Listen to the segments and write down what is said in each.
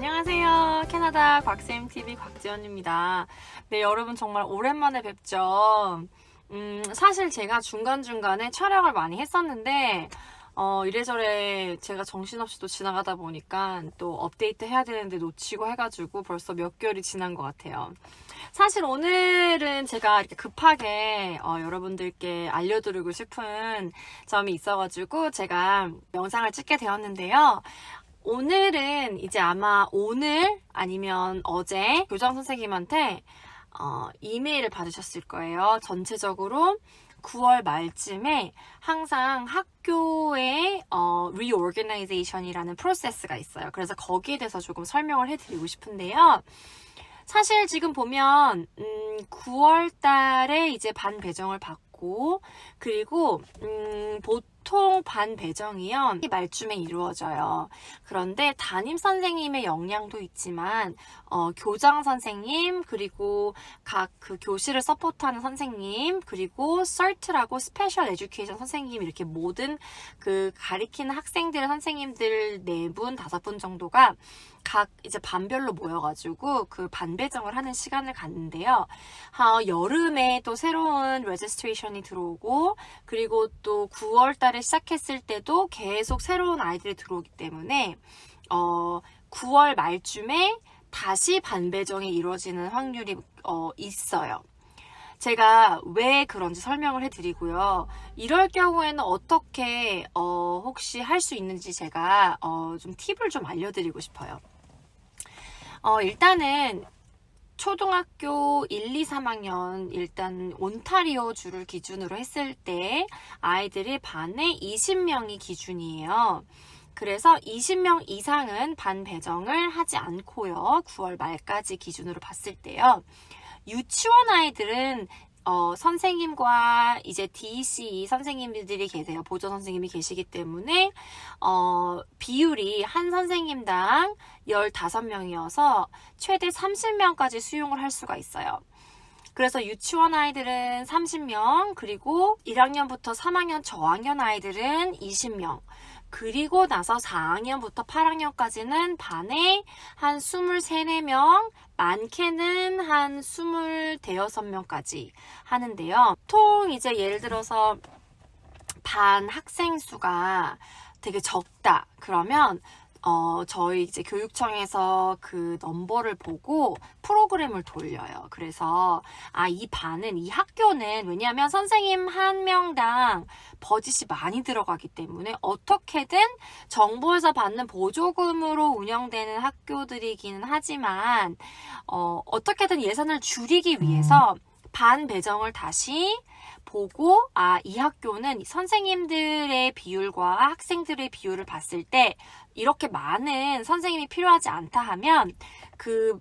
안녕하세요. 캐나다 곽쌤TV 곽지연입니다. 네, 여러분 정말 오랜만에 뵙죠. 사실 제가 중간중간에 촬영을 많이 했었는데 이래저래 제가 정신없이 또 지나가다 보니까 또 업데이트 해야 되는데 놓치고 해가지고 벌써 몇 개월이 지난 것 같아요. 사실 오늘은 제가 이렇게 급하게 여러분들께 알려드리고 싶은 점이 있어가지고 제가 영상을 찍게 되었는데요. 오늘은 이제 아마 오늘 아니면 어제 교장 선생님한테 이메일을 받으셨을 거예요. 전체적으로 9월 말쯤에 항상 학교에 reorganization이라는 프로세스가 있어요. 그래서 거기에 대해서 조금 설명을 해드리고 싶은데요. 사실 지금 보면 9월 달에 이제 반 배정을 받고 그리고 보통 반 배정이요 말쯤에 이루어져요. 그런데 담임 선생님의 역량도 있지만 교장 선생님 그리고 각 그 교실을 서포트하는 선생님 그리고 CERT라고 스페셜 에듀케이션 선생님 이렇게 모든 그 가리키는 학생들 선생님들 4분, 5분 정도가 각 이제 반별로 모여가지고 그 반 배정을 하는 시간을 갖는데요. 여름에 또 새로운 레지스트레이션이 들어오고 그리고 또 9월 달에 시작했을 때도 계속 새로운 아이들이 들어오기 때문에 9월 말쯤에 다시 반 배정이 이루어지는 확률이 있어요. 제가 왜 그런지 설명을 해드리고요. 이럴 경우에는 어떻게 혹시 할 수 있는지 제가 좀 팁을 좀 알려드리고 싶어요. 일단은 초등학교 1, 2, 3학년 일단 온타리오 주를 기준으로 했을 때 아이들이 반에 20명이 기준이에요. 그래서 20명 이상은 반 배정을 하지 않고요. 9월 말까지 기준으로 봤을 때요. 유치원 아이들은 선생님과 이제 DEC 선생님들이 계세요. 보조 선생님이 계시기 때문에 비율이 한 선생님당 15명이어서 최대 30명까지 수용을 할 수가 있어요. 그래서 유치원 아이들은 30명, 그리고 1학년부터 3학년 저학년 아이들은 20명, 그리고 나서 4학년부터 8학년까지는 반에 한 23, 4명, 많게는 한 20, 6명까지 하는데요. 보통 이제 예를 들어서 반 학생 수가 되게 적다. 그러면 저희 이제 교육청에서 그 넘버를 보고 프로그램을 돌려요. 그래서 이 반은 이 학교는 왜냐하면 선생님 한 명당 버짓이 많이 들어가기 때문에 어떻게든 정부에서 받는 보조금으로 운영되는 학교들이기는 하지만 어떻게든 예산을 줄이기 위해서 반 배정을 다시 보고 이 학교는 선생님들의 비율과 학생들의 비율을 봤을 때 이렇게 많은 선생님이 필요하지 않다 하면 그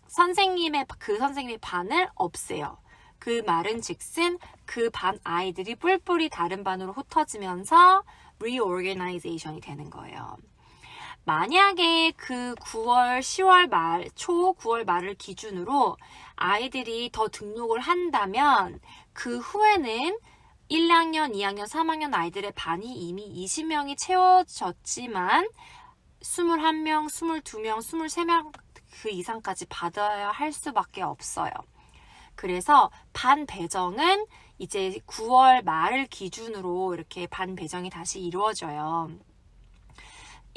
선생님의 반을 없애요. 그 말은 즉슨 그 반 아이들이 뿔뿔이 다른 반으로 흩어지면서 reorganization이 되는 거예요. 만약에 그 9월, 10월 말, 9월 말을 기준으로 아이들이 더 등록을 한다면 그 후에는 1학년, 2학년, 3학년 아이들의 반이 이미 20명이 채워졌지만 21명, 22명, 23명 그 이상까지 받아야 할 수밖에 없어요. 그래서 반 배정은 이제 9월 말을 기준으로 이렇게 반 배정이 다시 이루어져요.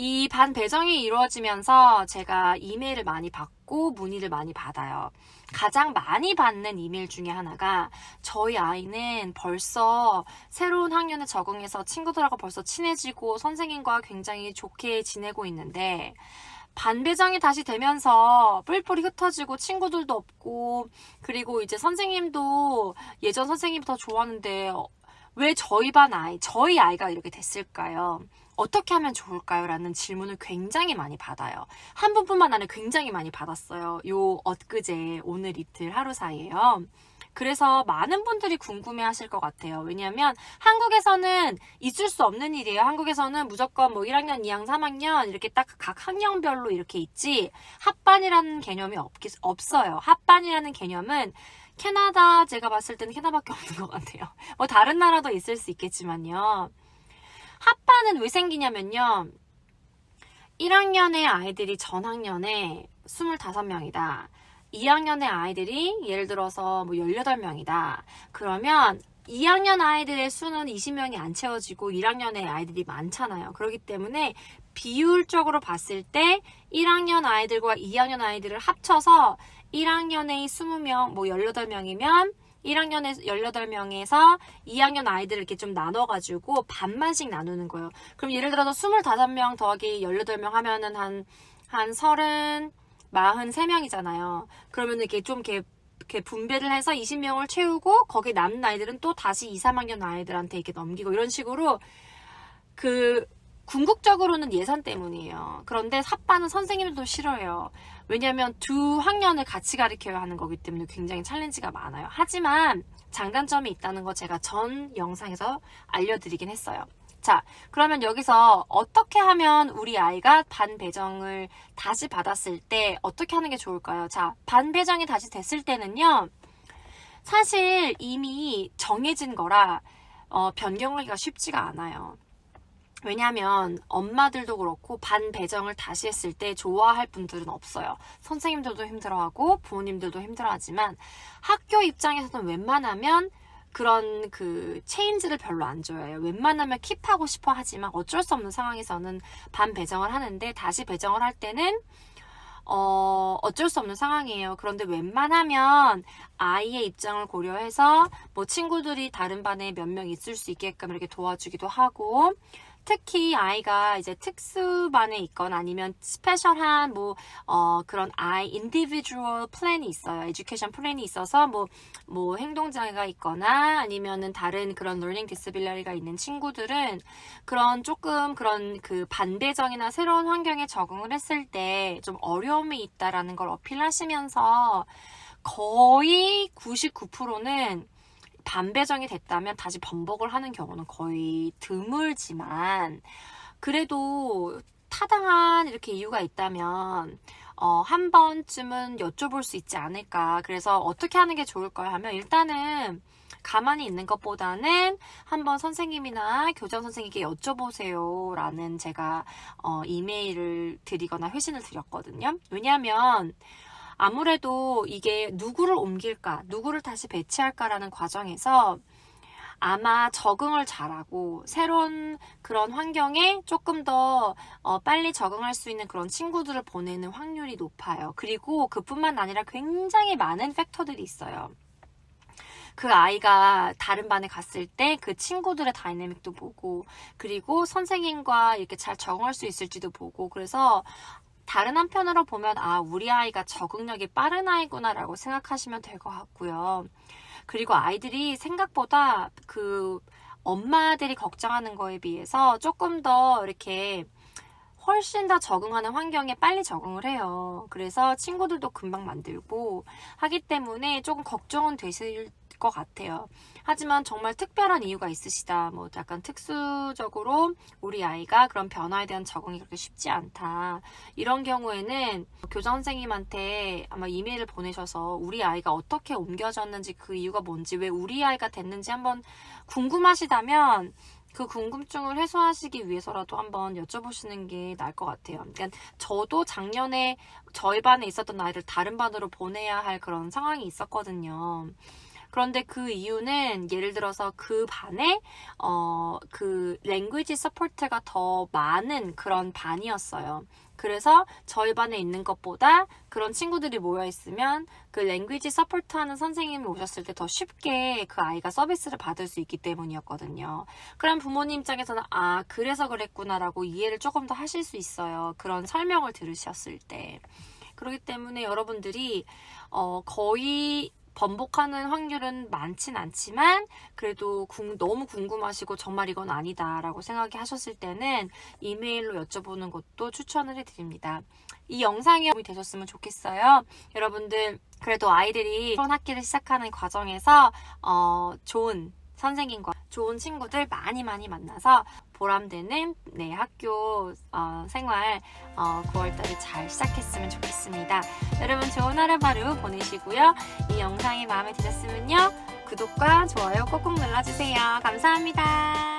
이 반 배정이 이루어지면서 제가 이메일을 많이 받고 문의를 많이 받아요. 가장 많이 받는 이메일 중에 하나가 저희 아이는 벌써 새로운 학년에 적응해서 친구들하고 벌써 친해지고 선생님과 굉장히 좋게 지내고 있는데 반 배정이 다시 되면서 뿔뿔이 흩어지고 친구들도 없고 그리고 이제 선생님도 예전 선생님이 더 좋았는데 왜 저희 아이가 이렇게 됐을까요? 어떻게 하면 좋을까요? 라는 질문을 굉장히 많이 받아요. 한 분뿐만 아니라 굉장히 많이 받았어요. 엊그제 오늘 이틀 하루 사이에요. 그래서 많은 분들이 궁금해 하실 것 같아요. 왜냐하면 한국에서는 있을 수 없는 일이에요. 한국에서는 무조건 1학년, 2학년, 3학년 이렇게 딱 각 학년별로 이렇게 있지 합반이라는 개념이 없어요. 합반이라는 개념은 캐나다 제가 봤을 때는 캐나다밖에 없는 것 같아요. 다른 나라도 있을 수 있겠지만요. 합반은 왜 생기냐면요. 1학년의 아이들이 전학년에 25명이다. 2학년의 아이들이 예를 들어서 뭐 18명이다. 그러면 2학년 아이들의 수는 20명이 안 채워지고 1학년의 아이들이 많잖아요. 그렇기 때문에 비율적으로 봤을 때 1학년 아이들과 2학년 아이들을 합쳐서 1학년에 20명, 뭐 18명이면 1학년에 18명에서 2학년 아이들을 이렇게 좀 나눠가지고 반반씩 나누는 거예요. 그럼 예를 들어서 25명 더하기 18명 하면은 한 43명이잖아요. 그러면 이렇게 좀 이렇게 분배를 해서 20명을 채우고 거기 남는 아이들은 또 다시 2, 3학년 아이들한테 이렇게 넘기고 이런 식으로 궁극적으로는 예산 때문이에요. 그런데 삿바는 선생님들도 싫어해요. 왜냐하면 두 학년을 같이 가르쳐야 하는 거기 때문에 굉장히 챌린지가 많아요. 하지만 장단점이 있다는 거 제가 전 영상에서 알려드리긴 했어요. 자, 그러면 여기서 어떻게 하면 우리 아이가 반 배정을 다시 받았을 때 어떻게 하는 게 좋을까요? 자, 반 배정이 다시 됐을 때는요. 사실 이미 정해진 거라 변경하기가 쉽지가 않아요. 왜냐하면 엄마들도 그렇고 반 배정을 다시 했을 때 좋아할 분들은 없어요. 선생님들도 힘들어하고 부모님들도 힘들어하지만 학교 입장에서는 웬만하면 그런 체인지를 별로 안 좋아해요. 웬만하면 킵하고 싶어 하지만 어쩔 수 없는 상황에서는 반 배정을 하는데 다시 배정을 할 때는 어쩔 수 없는 상황이에요. 그런데 웬만하면 아이의 입장을 고려해서 뭐 친구들이 다른 반에 몇 명 있을 수 있게끔 이렇게 도와주기도 하고 특히 아이가 이제 특수반에 있거나 아니면 스페셜한 그런 아이 인디비주얼 플랜이 있어요. 에듀케이션 플랜이 있어서 뭐 행동장애가 있거나 아니면은 다른 그런 러닝 디스빌리티가 있는 친구들은 조금 그런 반배정이나 새로운 환경에 적응을 했을 때 좀 어려움이 있다라는 걸 어필하시면서 거의 99%는 반배정이 됐다면 다시 번복을 하는 경우는 거의 드물지만 그래도 타당한 이렇게 이유가 있다면 한 번쯤은 여쭤볼 수 있지 않을까. 그래서 어떻게 하는 게 좋을까요 하면 일단은 가만히 있는 것보다는 한번 선생님이나 교장 선생님께 여쭤보세요 라는 제가 이메일을 드리거나 회신을 드렸거든요. 왜냐하면 아무래도 이게 누구를 옮길까, 누구를 다시 배치할까라는 과정에서 아마 적응을 잘하고 새로운 그런 환경에 조금 더 빨리 적응할 수 있는 그런 친구들을 보내는 확률이 높아요. 그리고 그뿐만 아니라 굉장히 많은 팩터들이 있어요. 그 아이가 다른 반에 갔을 때 그 친구들의 다이내믹도 보고 그리고 선생님과 이렇게 잘 적응할 수 있을지도 보고 그래서 다른 한편으로 보면 우리 아이가 적응력이 빠른 아이구나 라고 생각하시면 될 것 같고요. 그리고 아이들이 생각보다 엄마들이 걱정하는 거에 비해서 조금 더 이렇게 훨씬 더 적응하는 환경에 빨리 적응을 해요. 그래서 친구들도 금방 만들고 하기 때문에 조금 걱정은 되실 것 같아요. 하지만 정말 특별한 이유가 있으시다. 약간 특수적으로 우리 아이가 그런 변화에 대한 적응이 그렇게 쉽지 않다. 이런 경우에는 교장 선생님한테 아마 이메일을 보내셔서 우리 아이가 어떻게 옮겨졌는지 그 이유가 뭔지 왜 우리 아이가 됐는지 한번 궁금하시다면 그 궁금증을 해소하시기 위해서라도 한번 여쭤보시는 게 나을 것 같아요. 그러니까 저도 작년에 저희 반에 있었던 아이를 다른 반으로 보내야 할 그런 상황이 있었거든요. 그런데 그 이유는 예를 들어서 그 반에 랭귀지 서포트가 더 많은 그런 반이었어요. 그래서 저희 반에 있는 것보다 그런 친구들이 모여있으면 그 랭귀지 서포트 하는 선생님이 오셨을 때 더 쉽게 그 아이가 서비스를 받을 수 있기 때문이었거든요. 그럼 부모님 입장에서는 그래서 그랬구나라고 이해를 조금 더 하실 수 있어요. 그런 설명을 들으셨을 때. 그렇기 때문에 여러분들이 거의 번복하는 확률은 많진 않지만 그래도 너무 궁금하시고 정말 이건 아니다 라고 생각하셨을 때는 이메일로 여쭤보는 것도 추천을 해드립니다. 이 영상이 도움이 되셨으면 좋겠어요. 여러분들 그래도 아이들이 새로운 학기를 시작하는 과정에서 좋은 선생님과 좋은 친구들 많이 만나서 보람되는 학교 생활 9월달에 잘 시작했으면 좋겠습니다. 여러분 좋은 하루바루 보내시고요. 이 영상이 마음에 드셨으면요. 구독과 좋아요 꼭꼭 눌러주세요. 감사합니다.